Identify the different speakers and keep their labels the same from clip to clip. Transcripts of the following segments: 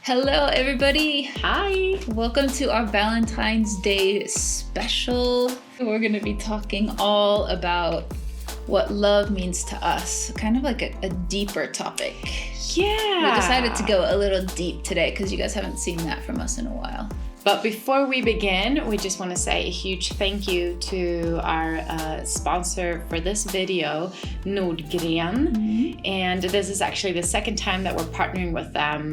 Speaker 1: Hello, everybody.
Speaker 2: Hi.
Speaker 1: Welcome to our Valentine's Day special. We're going to be talking all about what love means to us, kind of like a deeper topic.
Speaker 2: Yeah.
Speaker 1: We decided to go a little deep today because you guys haven't seen that from us in a while.
Speaker 2: But before we begin, we just want to say a huge thank you to our sponsor for this video, Nordgreen. Mm-hmm. And this is actually the second time that we're partnering with them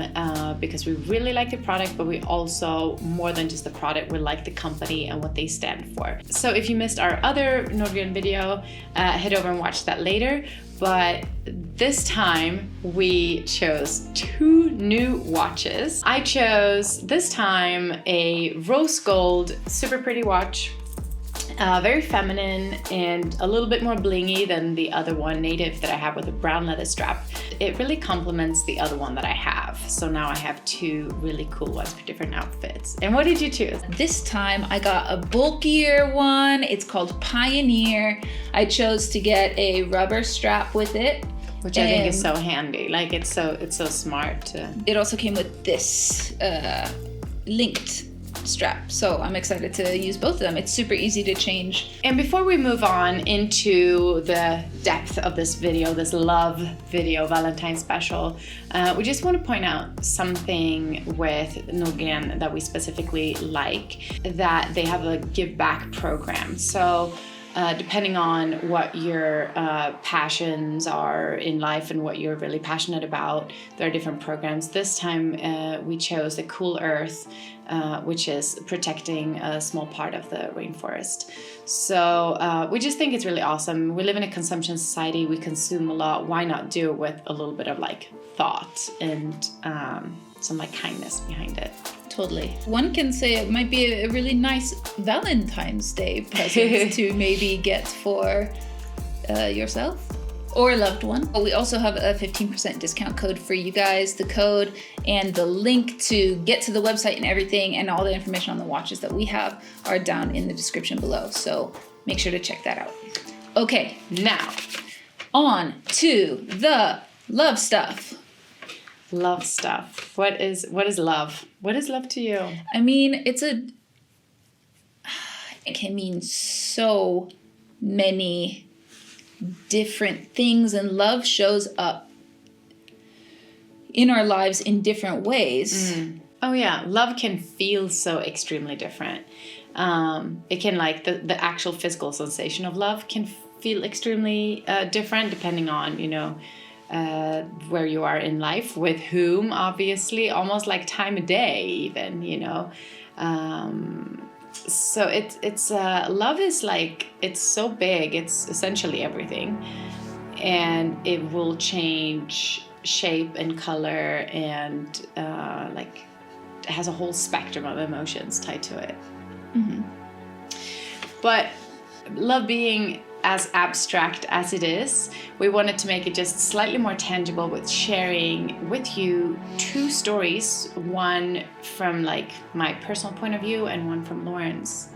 Speaker 2: because we really like the product, but we also, more than just the product, we like the company and what they stand for. So if you missed our other Nordgreen video, head over and watch that later. But this time we chose two new watches. I chose this time a rose gold, super pretty watch, very feminine and a little bit more blingy than the other one, native, that I have with a brown leather strap. It really complements the other one that I have. So now I have two really cool ones for different outfits. And what did you choose?
Speaker 1: This time I got a bulkier one. It's called Pioneer. I chose to get a rubber strap with it.
Speaker 2: Which I think is so handy. Like it's so smart.
Speaker 1: It also came with this linked strap, so I'm excited to use both of them. It's super easy to change.
Speaker 2: And before we move on into the depth of this video, this love video, Valentine special, we just want to point out something with Nordgreen that we specifically like, that they have a give back program. So depending on what your passions are in life and what you're really passionate about, there are different programs. This time we chose the Cool Earth, which is protecting a small part of the rainforest. So we just think it's really awesome. We live in a consumption society. We consume a lot. Why not do it with a little bit of like thought and some like kindness behind it?
Speaker 1: Totally. One can say it might be a really nice Valentine's Day present to maybe get for yourself or a loved one. But we also have a 15% discount code for you guys. The code and the link to get to the website and everything and all the information on the watches that we have are down in the description below. So make sure to check that out. Okay, now on to the love stuff.
Speaker 2: Love stuff. What is love? What is love to you?
Speaker 1: I mean, it can mean so many different things, and love shows up in our lives in different ways.
Speaker 2: Oh yeah, love can feel so extremely different. It can, like, the actual physical sensation of love can feel extremely different depending on, where you are in life, with whom, obviously, almost like time of day even, so it's love is like, it's so big, it's essentially everything, and it will change shape and color, and like it has a whole spectrum of emotions tied to it. Mm-hmm. But love being as abstract as it is, we wanted to make it just slightly more tangible with sharing with you two stories, one from like my personal point of view and one from Lauren's,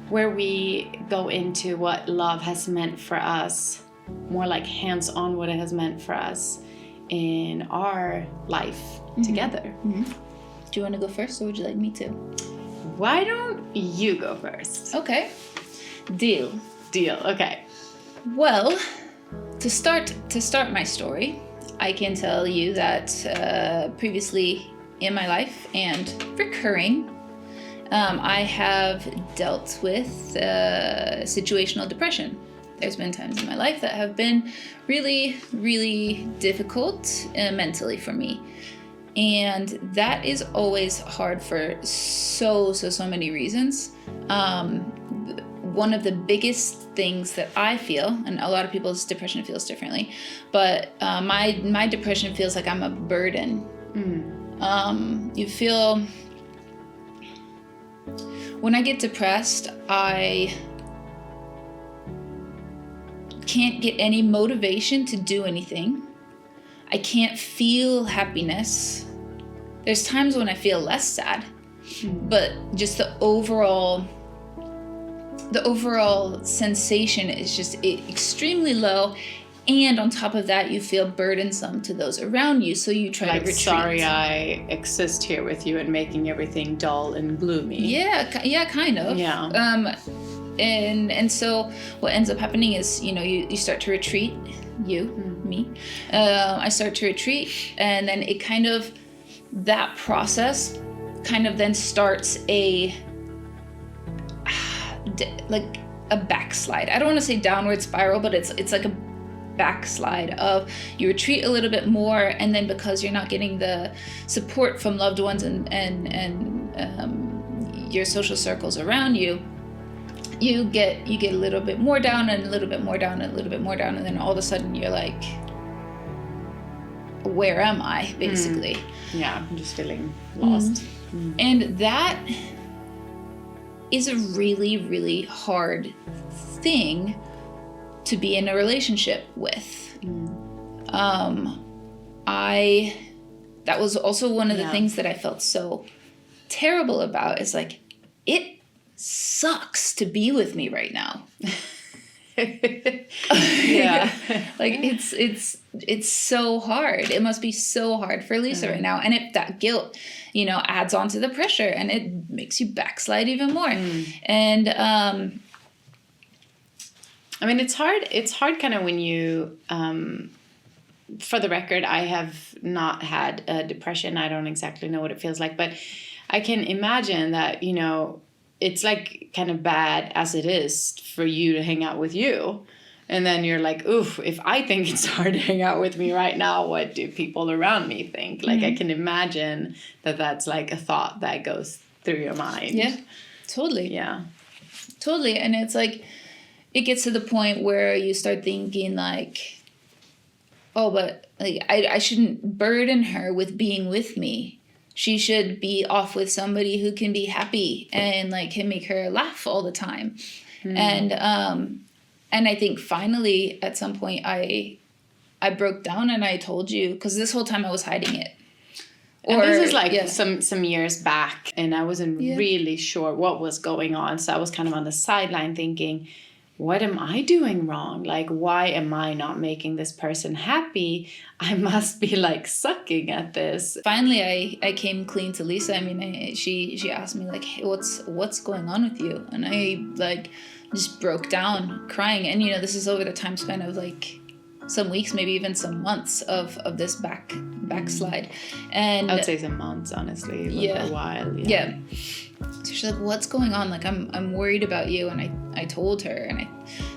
Speaker 2: where we go into what love has meant for us, more like hands-on what it has meant for us in our life together. Do
Speaker 1: you want to go first, or would you like me to?
Speaker 2: Why don't you go first?
Speaker 1: Okay, deal.
Speaker 2: Okay.
Speaker 1: Well, to start my story, I can tell you that previously in my life and recurring, I have dealt with situational depression. There's been times in my life that have been really, really difficult mentally for me. And that is always hard for so many reasons. One of the biggest things that I feel, and a lot of people's depression feels differently, but my depression feels like I'm a burden. You feel, when I get depressed, I can't get any motivation to do anything. I can't feel happiness. There's times when I feel less sad, but just the overall sensation is just extremely low, And on top of that, you feel burdensome to those around you, so you try to retreat.
Speaker 2: Sorry I exist here with you and making everything dull and gloomy.
Speaker 1: Yeah, kind of.
Speaker 2: Yeah.
Speaker 1: And so what ends up happening is, you start to retreat. Me. I start to retreat, and then it kind of, that process kind of then starts a backslide. I don't want to say downward spiral, but it's like a backslide of, you retreat a little bit more, and then because you're not getting the support from loved ones and your social circles around you, you get a little bit more down and a little bit more down and a little bit more down, and then all of a sudden you're like, where am I, basically?
Speaker 2: Yeah, I'm just feeling lost.
Speaker 1: And that is a really, really hard thing to be in a relationship with. That was also one of the things that I felt so terrible about, is like, it sucks to be with me right now.
Speaker 2: Yeah.
Speaker 1: Like, it's so hard. It must be so hard for Lisa right now. And if that guilt, adds on to the pressure, and it makes you backslide even more. And
Speaker 2: I mean, it's hard kind of when you, for the record, I have not had a depression. I don't exactly know what it feels like, but I can imagine that, it's like kind of bad as it is for you to hang out with you. And then you're like, oof, if I think it's hard to hang out with me right now, what do people around me think? Like, I can imagine that that's like a thought that goes through your mind.
Speaker 1: Yeah, totally.
Speaker 2: Yeah.
Speaker 1: Totally. And it's like, it gets to the point where you start thinking like, oh, but like, I shouldn't burden her with being with me. She should be off with somebody who can be happy and like can make her laugh all the time. And I think finally at some point I broke down and I told you, because this whole time I was hiding it.
Speaker 2: And this is like some years back, and I wasn't really sure what was going on. So I was kind of on the sideline thinking, what am I doing wrong? Like, why am I not making this person happy? I must be like sucking at this.
Speaker 1: Finally, I came clean to Lisa. I mean, she asked me like, hey, what's going on with you? And I like just broke down crying. And, this is over the time span of like some weeks, maybe even some months of this backslide. And
Speaker 2: I'd say some months, honestly. It was a while.
Speaker 1: Yeah. So she's like, what's going on? Like, I'm worried about you. And I told her, and I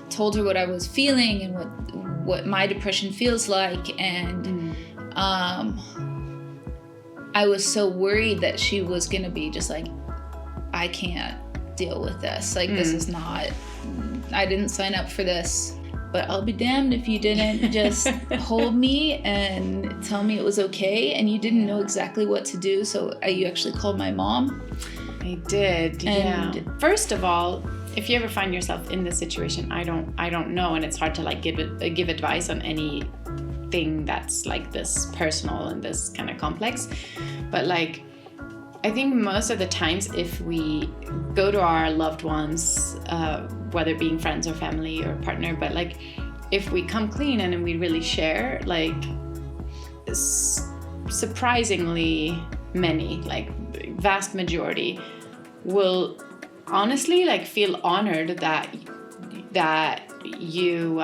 Speaker 1: told her what I was feeling and what my depression feels like. And I was so worried that she was going to be just like, I can't deal with this. Like, this is not, I didn't sign up for this. But I'll be damned if you didn't just hold me and tell me it was okay, and you didn't know exactly what to do. So you actually called my mom.
Speaker 2: I did. And first of all, if you ever find yourself in this situation, I don't know, and it's hard to like give advice on anything that's like this personal and this kind of complex. But like, I think most of the times if we go to our loved ones, whether being friends or family or partner, but like if we come clean and we really share, like surprisingly many, like vast majority will honestly like feel honored that you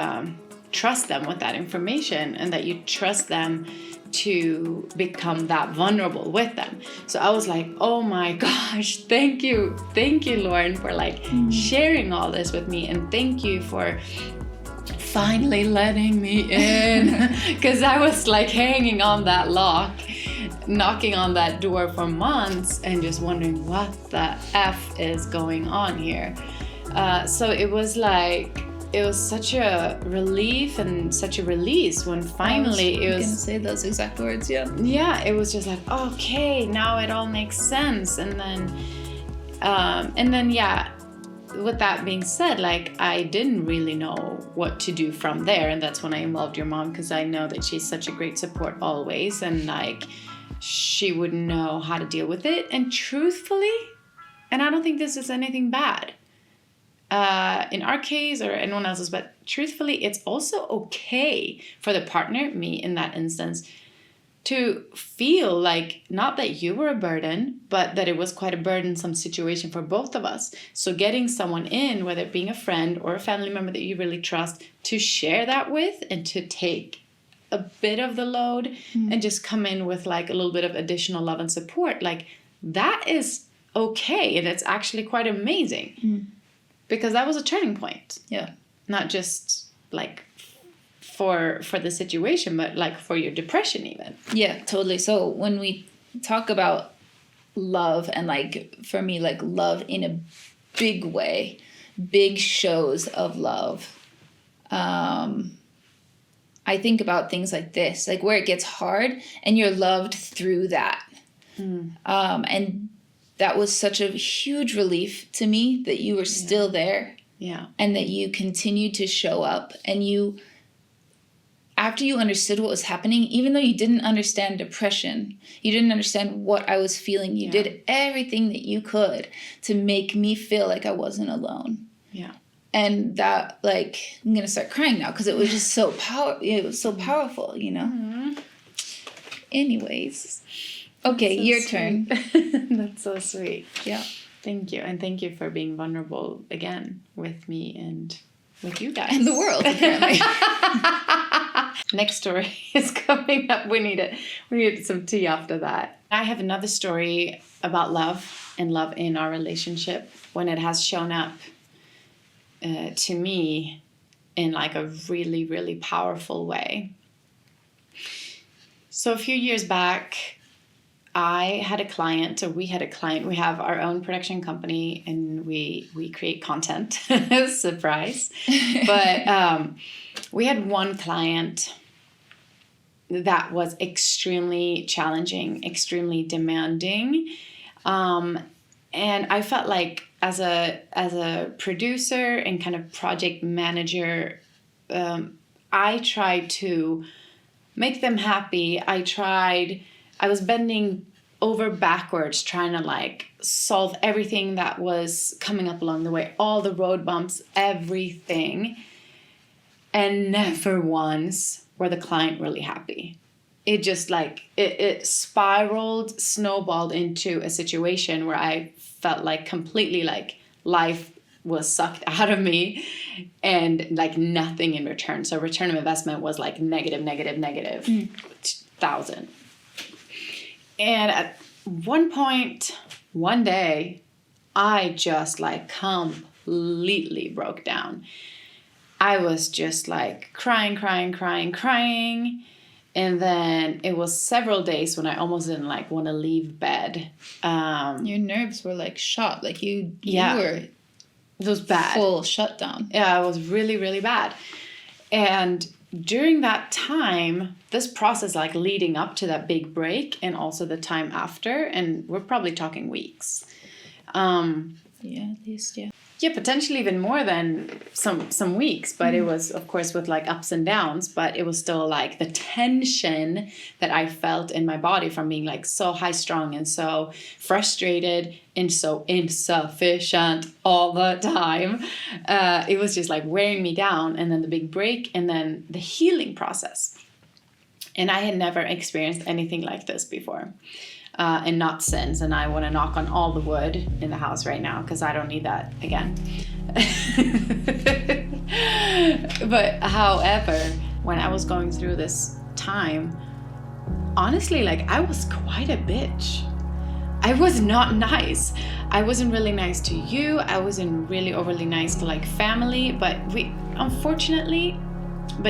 Speaker 2: trust them with that information, and that you trust them to become that vulnerable with them. So I was like, oh my gosh, thank you Lauren, for like sharing all this with me, and thank you for finally letting me in, because I was like hanging on that lock, knocking on that door for months and just wondering what the F is going on here. So it was like, it was such a relief and such a release when finally
Speaker 1: it was gonna say those exact words.
Speaker 2: Yeah, it was just like, okay, now it all makes sense. And then with that being said, like, I didn't really know what to do from there, and that's when I involved your mom, because I know that she's such a great support always, and like she would know how to deal with it. And truthfully, and I don't think this is anything bad, in our case or anyone else's, but truthfully, it's also okay for the partner, me in that instance, to feel like not that you were a burden, but that it was quite a burdensome situation for both of us. So getting someone in, whether it being a friend or a family member that you really trust, to share that with and to take a bit of the load and just come in with like a little bit of additional love and support, like that is okay. And it's actually quite amazing because that was a turning point.
Speaker 1: Yeah.
Speaker 2: Not just like for the situation, but like for your depression even.
Speaker 1: Yeah, totally. So when we talk about love and like, for me, like love in a big way, big shows of love, I think about things like this, like where it gets hard and you're loved through that. And that was such a huge relief to me that you were still there.
Speaker 2: Yeah.
Speaker 1: And that you continued to show up, and you, after you understood what was happening, even though you didn't understand depression, you didn't understand what I was feeling, you did everything that you could to make me feel like I wasn't alone.
Speaker 2: Yeah.
Speaker 1: And that, like, I'm going to start crying now because it was just so powerful, you know? Anyways. Okay, so your turn.
Speaker 2: That's so sweet.
Speaker 1: Yeah.
Speaker 2: Thank you. And thank you for being vulnerable again with me and with you guys.
Speaker 1: And the world, apparently.
Speaker 2: Next story is coming up. We need some tea after that. I have another story about love and love in our relationship when it has shown up to me in like a really, really powerful way. So a few years back, I had a client, or we had a client. We have our own production company and we create content. Surprise. But we had one client that was extremely challenging, extremely demanding. And I felt like as a producer and kind of project manager, I tried to make them happy. I was bending over backwards trying to like solve everything that was coming up along the way, all the road bumps, everything. And never once were the client really happy. It just like, it spiraled, snowballed into a situation where I felt like completely like life was sucked out of me and like nothing in return. So return of investment was like negative 1,000. And at one point, one day, I just like completely broke down. I was just like crying. And then it was several days when I almost didn't like want to leave bed.
Speaker 1: Your nerves were like shot. Like you were.
Speaker 2: It was bad.
Speaker 1: Full shutdown.
Speaker 2: Yeah, it was really, really bad. And during that time, this process, like leading up to that big break and also the time after, and we're probably talking weeks.
Speaker 1: Yeah, at least, yeah.
Speaker 2: Yeah, potentially even more than some weeks, but it was, of course, with like ups and downs, but it was still like the tension that I felt in my body from being like so high strung and so frustrated and so insufficient all the time. It was just like wearing me down, and then the big break and then the healing process. And I had never experienced anything like this before. And not since, and I want to knock on all the wood in the house right now because I don't need that again. But however, when I was going through this time, honestly, like I was quite a bitch. I was not nice. I wasn't really nice to you. I wasn't really overly nice to like family, but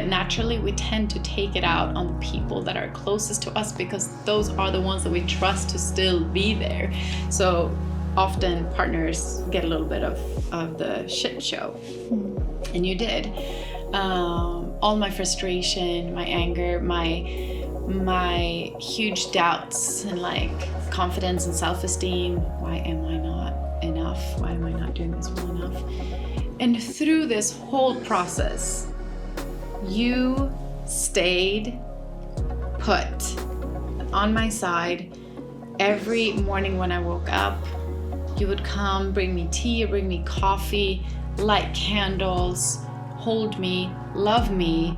Speaker 2: naturally we tend to take it out on the people that are closest to us because those are the ones that we trust to still be there. So often partners get a little bit of the shit show. And you did. All my frustration, my anger, my huge doubts and like confidence and self-esteem. Why am I not enough? Why am I not doing this well enough? And through this whole process, you stayed put on my side. Every morning when I woke up, you would come bring me tea or bring me coffee. light candles, hold me, love me.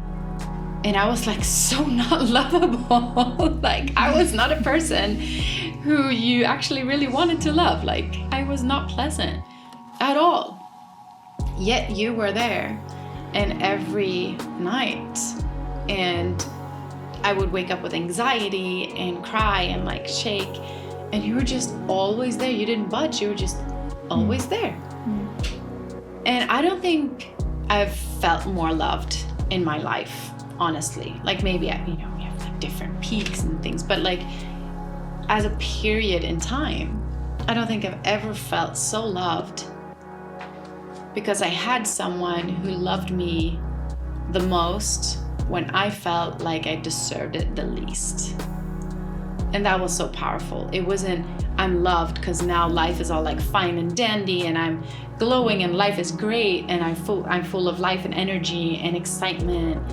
Speaker 2: And I was like so not lovable. Like I was not a person who you actually really wanted to love. Like I was not pleasant at all. Yet you were there, and every night, and I would wake up with anxiety and cry and like shake, and you were just always there. You didn't budge. You were just always there. And I don't think I've felt more loved in my life, honestly. Like maybe, we have like different peaks and things, but like as a period in time, I don't think I've ever felt so loved, because I had someone who loved me the most when I felt like I deserved it the least. And that was so powerful. It wasn't, I'm loved because now life is all like fine and dandy and I'm glowing and life is great and I'm full of life and energy and excitement.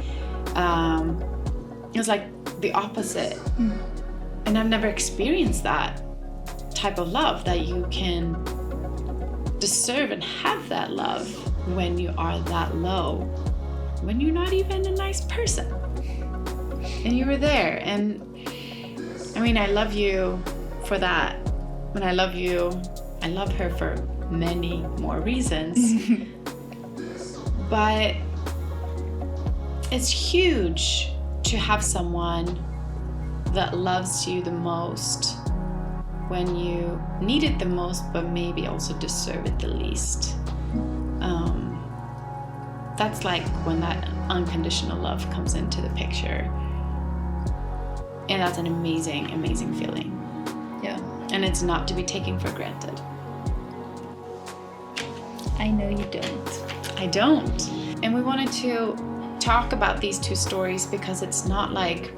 Speaker 2: It was like the opposite. And I've never experienced that type of love, that you can deserve and have that love when you are that low, when you're not even a nice person. And you were there. And I love you for that. When I love you, I love her for many more reasons. But it's huge to have someone that loves you the most when you need it the most, but maybe also deserve it the least. That's like when that unconditional love comes into the picture. And that's an amazing, amazing feeling.
Speaker 1: Yeah.
Speaker 2: And it's not to be taken for granted.
Speaker 1: I know you don't.
Speaker 2: I don't. And we wanted to talk about these two stories because it's not like,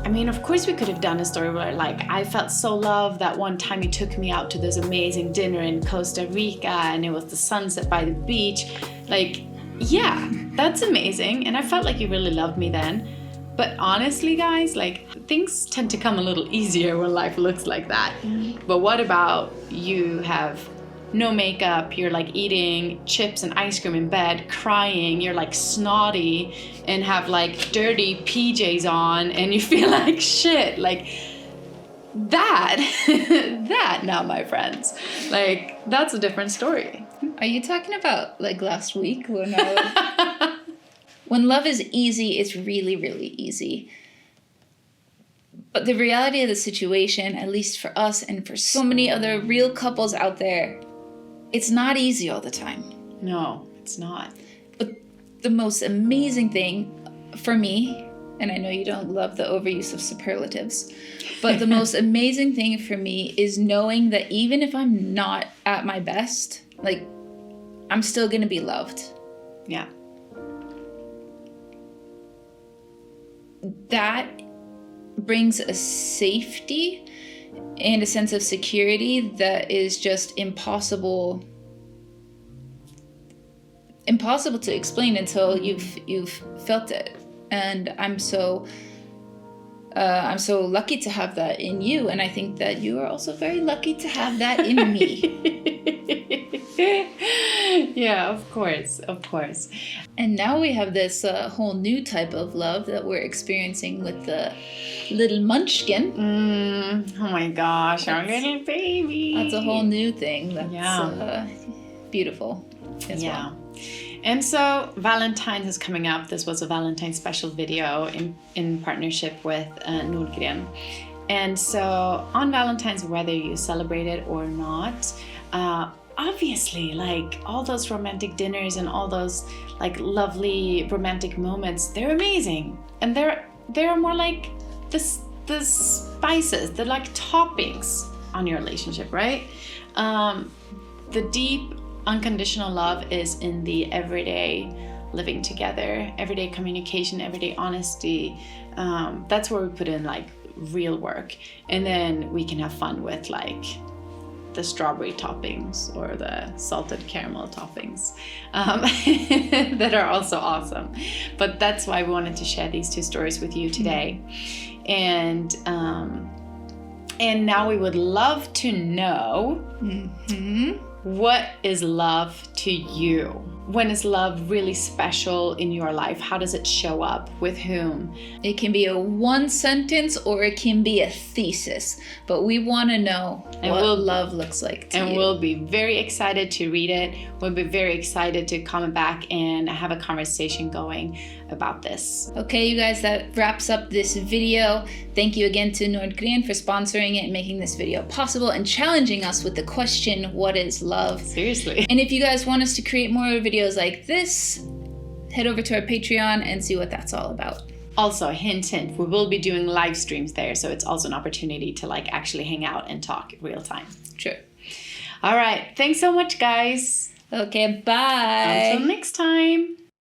Speaker 2: of course we could have done a story where like, I felt so loved that one time you took me out to this amazing dinner in Costa Rica and it was the sunset by the beach. Like, yeah, that's amazing. And I felt like you really loved me then. But honestly, guys, like things tend to come a little easier when life looks like that. But what about you have no makeup, you're like eating chips and ice cream in bed, crying, you're like snotty and have like dirty PJs on and you feel like shit. Like that now, my friends, like that's a different story.
Speaker 1: Are you talking about like last week when when love is easy, it's really, really easy. But the reality of the situation, at least for us and for so many other real couples out there, it's not easy all the time.
Speaker 2: No, it's not.
Speaker 1: But the most amazing thing for me, and I know you don't love the overuse of superlatives, but the most amazing thing for me is knowing that even if I'm not at my best, like I'm still gonna be loved.
Speaker 2: Yeah.
Speaker 1: That brings a safety and a sense of security that is just impossible to explain until you've felt it. And I'm so lucky to have that in you, and I think that you are also very lucky to have that in me.
Speaker 2: Yeah, of course.
Speaker 1: And now we have this whole new type of love that we're experiencing with the little munchkin.
Speaker 2: Oh my gosh, our little baby.
Speaker 1: That's a whole new thing. That's beautiful as well.
Speaker 2: And so Valentine is coming up. This was a Valentine special video in partnership with Nordgreen. And so on Valentine's, whether you celebrate it or not, obviously, like all those romantic dinners and all those like lovely romantic moments, they're amazing. And they're more like the spices, the like toppings on your relationship, right? The deep unconditional love is in the everyday living together, everyday communication, everyday honesty. That's where we put in like real work. And then we can have fun with like the strawberry toppings or the salted caramel toppings that are also awesome. But that's why we wanted to share these two stories with you today. And now we would love to know What is love to you? When is love really special in your life? How does it show up? With whom?
Speaker 1: It can be a one sentence or it can be a thesis, but we want to know what love looks like to you.
Speaker 2: And we'll be very excited to read it. We'll be very excited to comment back and have a conversation going about this.
Speaker 1: Okay, you guys, that wraps up this video. Thank you again to Nordgreen for sponsoring it and making this video possible and challenging us with the question, what is love?
Speaker 2: Seriously.
Speaker 1: And if you guys want us to create more videos like this, head over to our Patreon and see what that's all about.
Speaker 2: Also, hint, we will be doing live streams there, so it's also an opportunity to actually hang out and talk real time.
Speaker 1: Sure.
Speaker 2: All right. Thanks so much, guys.
Speaker 1: Okay, bye.
Speaker 2: Until next time.